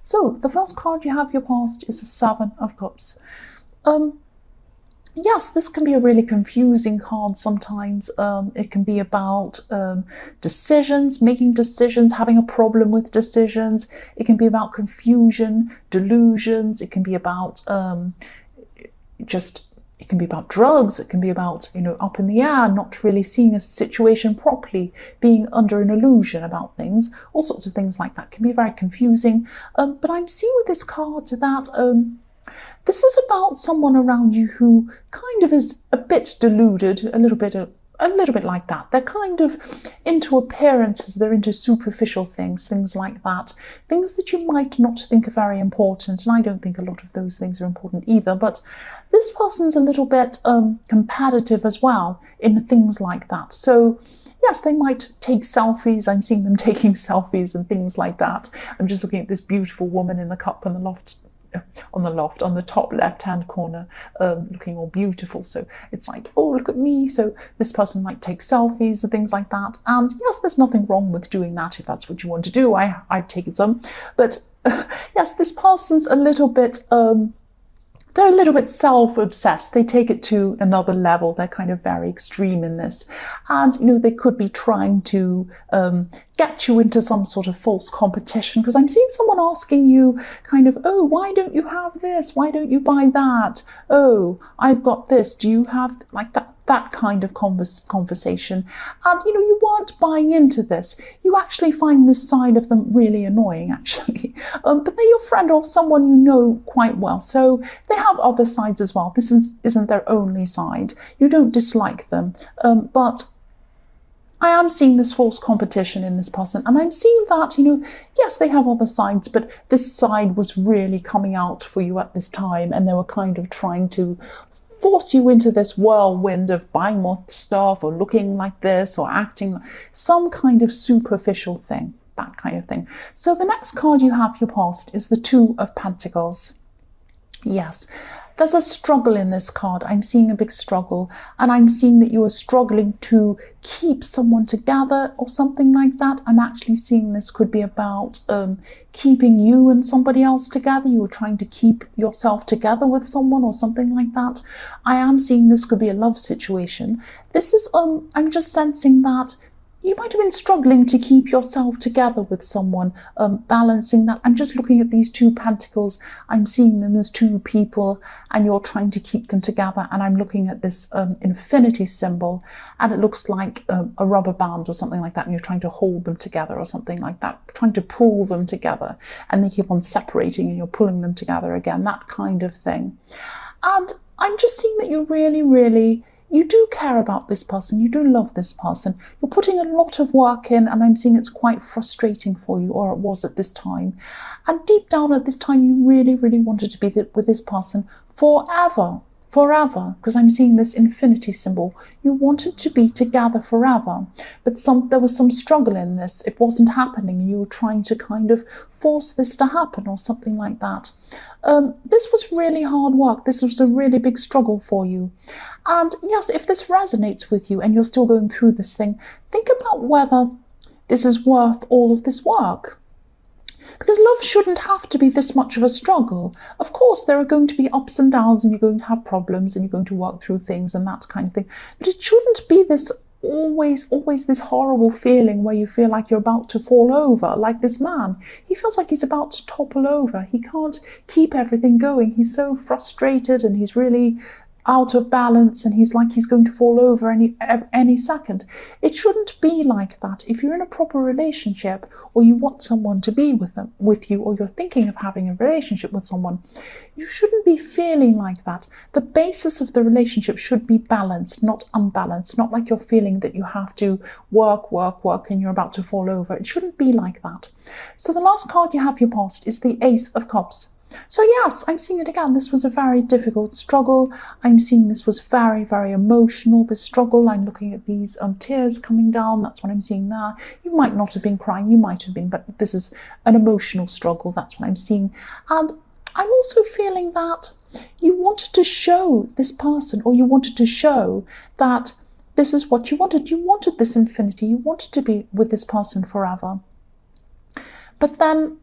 So the first card you have your past is the Seven of Cups. Yes, this can be a really confusing card sometimes. It can be about decisions, making decisions, having a problem with decisions. It can be about confusion, delusions. It can be about it can be about drugs. It can be about, up in the air, not really seeing a situation properly, being under an illusion about things. All sorts of things like that can be very confusing. But I'm seeing with this card that this is about someone around you who kind of is a bit deluded, a little bit like that. They're kind of into appearances, they're into superficial things like that. Things that you might not think are very important, and I don't think a lot of those things are important either, but this person's a little bit competitive as well in things like that. So yes, they might take selfies. I'm seeing them taking selfies and things like that. I'm just looking at this beautiful woman in the cup and the loft, on the top left-hand corner, looking all beautiful. So it's like, oh, look at me. So this person might take selfies and things like that. And yes, there's nothing wrong with doing that if that's what you want to do. I've taken some. But yes, this person's a little bit... they're a little bit self-obsessed. They take it to another level. They're kind of very extreme in this. And, they could be trying to get you into some sort of false competition, because I'm seeing someone asking you kind of, oh, why don't you have this? Why don't you buy that? Oh, I've got this. Do you have, like that kind of conversation? And, you weren't buying into this. You actually find this side of them really annoying, actually. But they're your friend or someone you know quite well. So they have other sides as well. This isn't their only side. You don't dislike them. But I am seeing this false competition in this person. And I'm seeing that, yes, they have other sides, but this side was really coming out for you at this time. And they were kind of trying to force you into this whirlwind of buying more stuff or looking like this or acting some kind of superficial thing, that kind of thing. So the next card you have your past is the Two of Pentacles. Yes, there's a struggle in this card. I'm seeing a big struggle, and I'm seeing that you are struggling to keep someone together or something like that. I'm actually seeing this could be about keeping you and somebody else together. You were trying to keep yourself together with someone or something like that. I am seeing this could be a love situation. This is, I'm just sensing that you might have been struggling to keep yourself together with someone, balancing that. I'm just looking at these two pentacles. I'm seeing them as two people, and you're trying to keep them together. And I'm looking at this infinity symbol, and it looks like a rubber band or something like that. And you're trying to hold them together or something like that, trying to pull them together. And they keep on separating and you're pulling them together again, that kind of thing. And I'm just seeing that you really, you do care about this person. You do love this person. You're putting a lot of work in, and I'm seeing it's quite frustrating for you, or it was at this time. And deep down at this time, you really wanted to be with this person forever, because I'm seeing this infinity symbol. You wanted to be together forever, but there was some struggle in this. It wasn't happening. You were trying to kind of force this to happen or something like that. This was really hard work. This was a really big struggle for you. And yes, if this resonates with you and you're still going through this thing, think about whether this is worth all of this work. Because love shouldn't have to be this much of a struggle. Of course, there are going to be ups and downs, and you're going to have problems, and you're going to work through things and that kind of thing. But it shouldn't be this always this horrible feeling where you feel like you're about to fall over, like this man. He feels like he's about to topple over. He can't keep everything going. He's so frustrated, and he's really out of balance, and he's like he's going to fall over any second. It shouldn't be like that. If you're in a proper relationship, or you want someone to be with you, or you're thinking of having a relationship with someone, you shouldn't be feeling like that. The basis of the relationship should be balanced, not unbalanced. Not like you're feeling that you have to work and you're about to fall over. It shouldn't be like that. So the last card you have your past is the Ace of Cups. So yes, I'm seeing it again. This was a very difficult struggle. I'm seeing this was very emotional, this struggle. I'm looking at these tears coming down. That's what I'm seeing there. You might not have been crying, you might have been, but this is an emotional struggle. That's what I'm seeing. And I'm also feeling that you wanted to show this person, or you wanted to show that this is what you wanted. You wanted this infinity. You wanted to be with this person forever. But then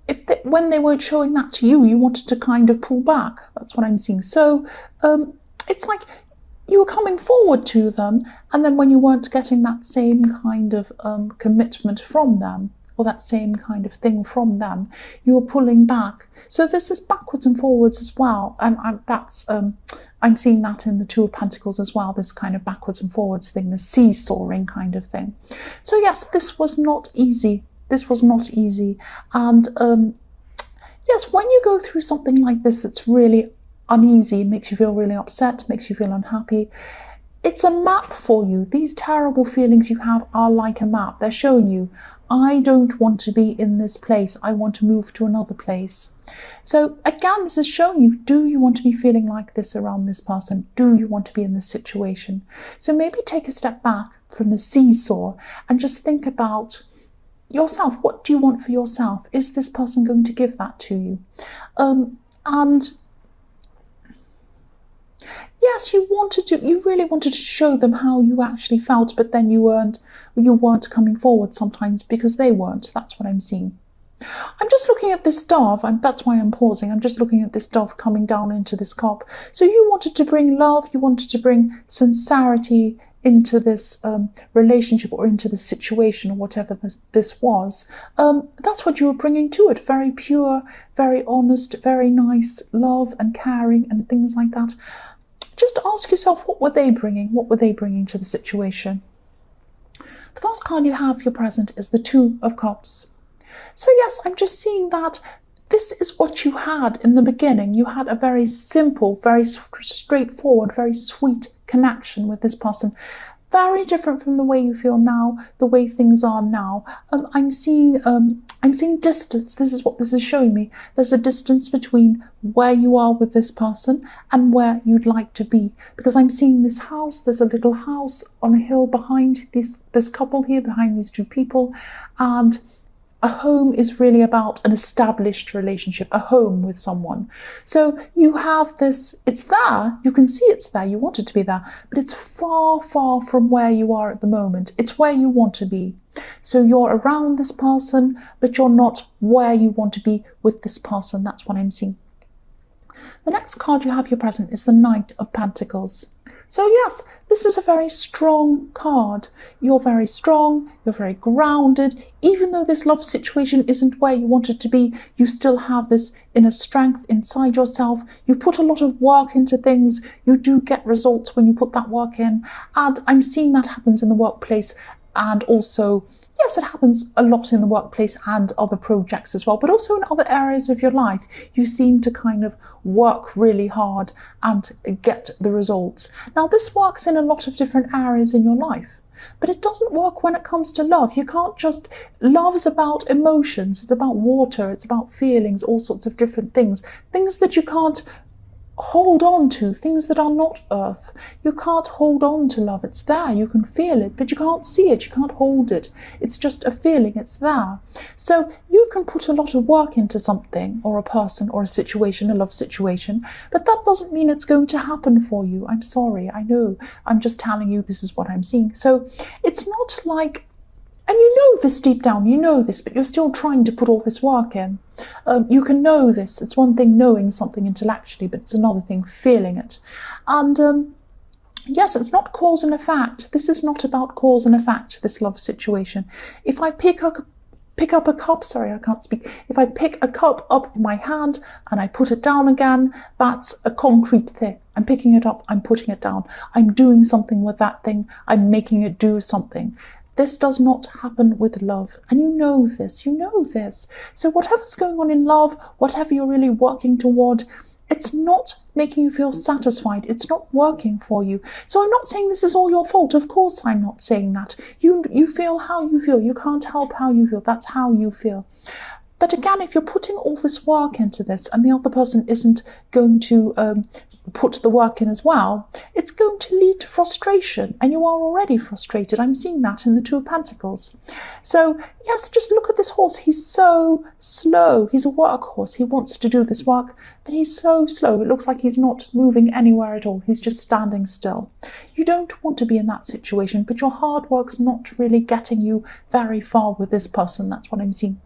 when they weren't showing that to you, you wanted to kind of pull back. That's what I'm seeing. So it's like you were coming forward to them, and then when you weren't getting that same kind of commitment from them, or that same kind of thing from them, you were pulling back. So this is backwards and forwards as well, and I'm seeing that in the Two of Pentacles as well, this kind of backwards and forwards thing, the seesawing kind of thing. So yes, this was not easy. This was not easy. And yes, when you go through something like this that's really uneasy, makes you feel really upset, makes you feel unhappy, it's a map for you. These terrible feelings you have are like a map. They're showing you, I don't want to be in this place. I want to move to another place. So again, this is showing you, do you want to be feeling like this around this person? Do you want to be in this situation? So maybe take a step back from the seesaw and just think about yourself. What do you want for yourself? Is this person going to give that to you? And yes, you really wanted to show them how you actually felt, but then you weren't coming forward sometimes because they weren't. That's what I'm seeing. I'm just looking at this dove, that's why I'm pausing. I'm just looking at this dove coming down into this cup. So you wanted to bring love, you wanted to bring sincerity into this relationship, or into the situation, or whatever this was. That's what you were bringing to it. Very pure, very honest, very nice love and caring and things like that. Just ask yourself, what were they bringing? What were they bringing to the situation? The first card you have, your present, is the Two of Cups. So yes, I'm just seeing that this is what you had in the beginning. You had a very simple, very straightforward, very sweet connection with this person. Very different from the way you feel now, the way things are now. I'm seeing distance. This is what this is showing me. There's a distance between where you are with this person and where you'd like to be. Because I'm seeing this house. There's a little house on a hill behind this couple here, behind these two people, and a home is really about an established relationship, a home with someone. So you have this, it's there, you can see it's there, you want it to be there, but it's far, far from where you are at the moment. It's where you want to be. So you're around this person, but you're not where you want to be with this person. That's what I'm seeing. The next card you have, your present, is the Knight of Pentacles. So yes, this is a very strong card. You're very strong, you're very grounded. Even though this love situation isn't where you want it to be, you still have this inner strength inside yourself. You put a lot of work into things. You do get results when you put that work in. And I'm seeing that happens in the workplace, and also, yes, it happens a lot in the workplace and other projects as well, but also in other areas of your life. You seem to kind of work really hard and get the results. Now, this works in a lot of different areas in your life, but it doesn't work when it comes to love. You can't just, love is about emotions, it's about water, it's about feelings, all sorts of different things that you can't hold on to, things that are not earth. You can't hold on to love. It's there, you can feel it, but you can't see it, you can't hold it. It's just a feeling, it's there. So you can put a lot of work into something, or a person, or a situation, a love situation, but that doesn't mean it's going to happen for you. I'm sorry, I know. I'm just telling you this is what I'm seeing. So it's not like, and you know this deep down, you know this, but you're still trying to put all this work in. You can know this. It's one thing knowing something intellectually, but it's another thing feeling it. And yes, it's not cause and effect. This is not about cause and effect, this love situation. If I pick up a cup, sorry, I can't speak. If I pick a cup up in my hand and I put it down again, that's a concrete thing. I'm picking it up, I'm putting it down. I'm doing something with that thing. I'm making it do something. This does not happen with love, and you know this, you know this. So whatever's going on in love, whatever you're really working toward, it's not making you feel satisfied. It's not working for you. So I'm not saying this is all your fault. Of course I'm not saying that. You feel how you feel. You can't help how you feel. That's how you feel. But again, if you're putting all this work into this and the other person isn't going to put the work in as well, it's going to lead to frustration, and you are already frustrated. I'm seeing that in the Two of Pentacles. So yes, just look at this horse. He's so slow. He's a workhorse. He wants to do this work, but he's so slow. It looks like he's not moving anywhere at all. He's just standing still. You don't want to be in that situation, but your hard work's not really getting you very far with this person. That's what I'm seeing.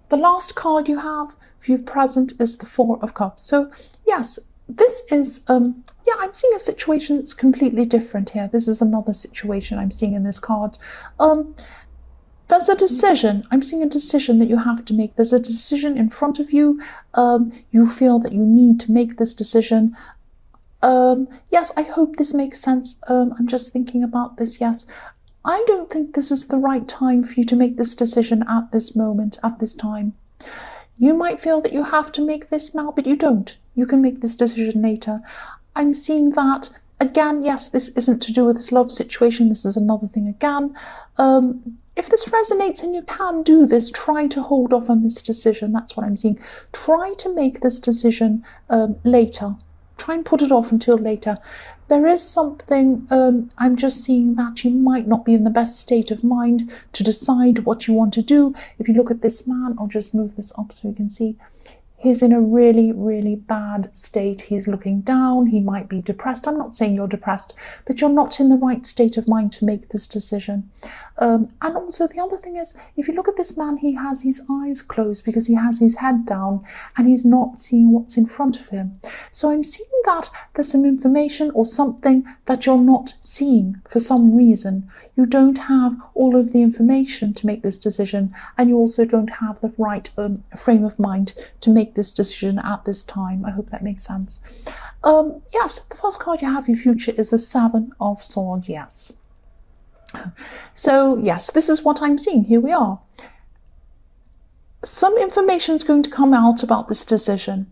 The last card you have for you present is the Four of Cups. So yes, this is, yeah, I'm seeing a situation that's completely different here. This is another situation I'm seeing in this card. There's a decision. I'm seeing a decision that you have to make. There's a decision in front of you. You feel that you need to make this decision. Yes, I hope this makes sense. I'm just thinking about this. Yes, I don't think this is the right time for you to make this decision at this moment, at this time. You might feel that you have to make this now, but you don't. You can make this decision later. I'm seeing that, again, yes, this isn't to do with this love situation. This is another thing again. If this resonates and you can do this, try to hold off on this decision. That's what I'm seeing. Try to make this decision later. Try and put it off until later. There is something, I'm just seeing that you might not be in the best state of mind to decide what you want to do. If you look at this man, I'll just move this up so you can see. He's in a really, really bad state. He's looking down. He might be depressed. I'm not saying you're depressed, but you're not in the right state of mind to make this decision. And also the other thing is, if you look at this man, he has his eyes closed because he has his head down and he's not seeing what's in front of him. So I'm seeing that there's some information or something that you're not seeing for some reason. You don't have all of the information to make this decision, and you also don't have the right frame of mind to make this decision at this time. I hope that makes sense. Yes, the first card you have for your future is the Seven of Swords, yes. So yes, this is what I'm seeing. Here we are. Some information is going to come out about this decision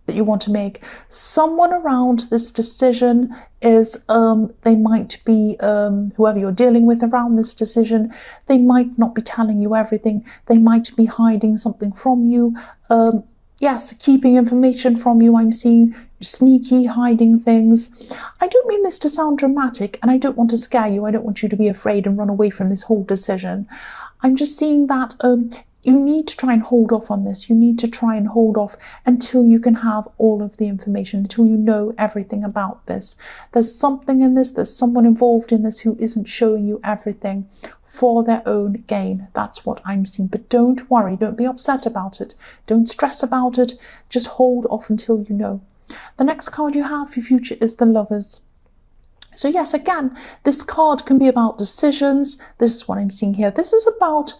that you want to make. Someone around this decision is, they might be, whoever you're dealing with around this decision, they might not be telling you everything. They might be hiding something from you. Yes, keeping information from you. I'm seeing sneaky, hiding things. I don't mean this to sound dramatic, and I don't want to scare you. I don't want you to be afraid and run away from this whole decision. I'm just seeing that you need to try and hold off on this. You need to try and hold off until you can have all of the information, until you know everything about this. There's something in this, there's someone involved in this who isn't showing you everything for their own gain. That's what I'm seeing. But don't worry, don't be upset about it. Don't stress about it. Just hold off until you know. The next card you have for your future is the Lovers. So yes, again, this card can be about decisions. This is what I'm seeing here. This is about,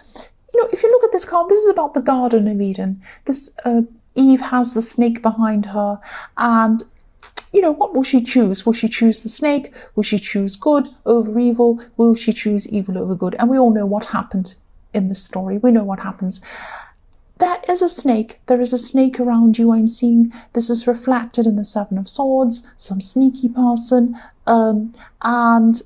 you know, if you look at this card, this is about the Garden of Eden. This Eve has the snake behind her, and you know, what will she choose? Will she choose the snake? Will she choose good over evil? Will she choose evil over good? And we all know what happened in this story. We know what happens. There is a snake. There is a snake around you. I'm seeing this is reflected in the Seven of Swords, some sneaky person, and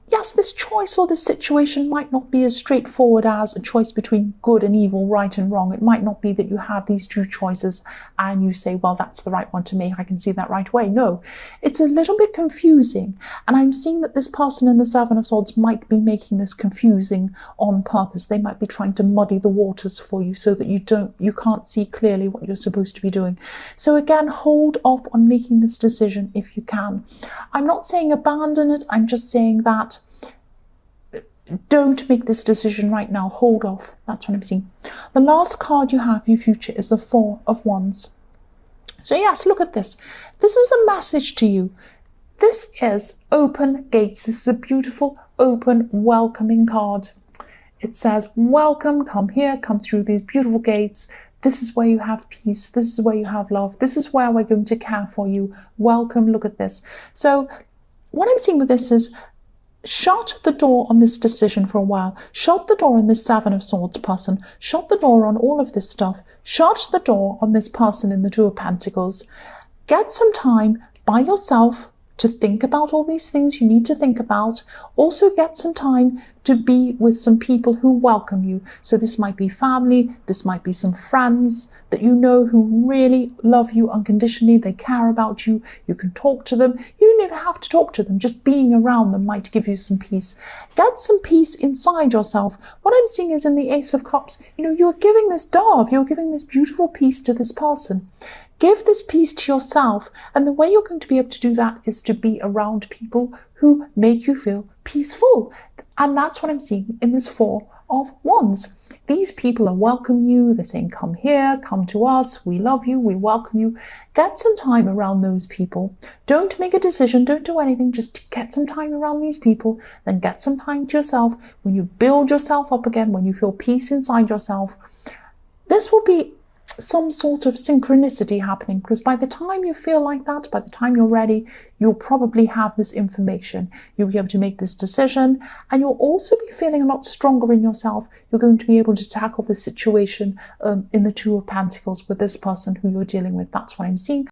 yes, this choice or this situation might not be as straightforward as a choice between good and evil, right and wrong. It might not be that you have these two choices and you say, well, that's the right one to make. I can see that right away. No, it's a little bit confusing. And I'm seeing that this person in the Seven of Swords might be making this confusing on purpose. They might be trying to muddy the waters for you so that you can't see clearly what you're supposed to be doing. So again, hold off on making this decision if you can. I'm not saying abandon it. I'm just saying that don't make this decision right now. Hold off. That's what I'm seeing. The last card you have for your future is the Four of Wands. So yes, look at this. This is a message to you. This is open gates. This is a beautiful, open, welcoming card. It says, welcome, come here, come through these beautiful gates. This is where you have peace. This is where you have love. This is where we're going to care for you. Welcome, look at this. So what I'm seeing with this is, shut the door on this decision for a while. Shut the door on this Seven of Swords person. Shut the door on all of this stuff. Shut the door on this person in the Two of Pentacles. Get some time by yourself to think about all these things you need to think about. Also get some time to be with some people who welcome you. So this might be family, this might be some friends that you know who really love you unconditionally. They care about you. You can talk to them. You don't even have to talk to them. Just being around them might give you some peace. Get some peace inside yourself. What I'm seeing is in the Ace of Cups, you know, you're giving this dove, you're giving this beautiful peace to this person. Give this peace to yourself, and the way you're going to be able to do that is to be around people who make you feel peaceful. And that's what I'm seeing in this Four of Wands. These people are welcoming you. They're saying, come here, come to us. We love you. We welcome you. Get some time around those people. Don't make a decision. Don't do anything. Just get some time around these people. Then get some time to yourself. When you build yourself up again, when you feel peace inside yourself, this will be some sort of synchronicity happening, because by the time you feel like that, by the time you're ready, you'll probably have this information. You'll be able to make this decision, and you'll also be feeling a lot stronger in yourself. You're going to be able to tackle the situation in the Two of Pentacles with this person who you're dealing with. That's what I'm seeing.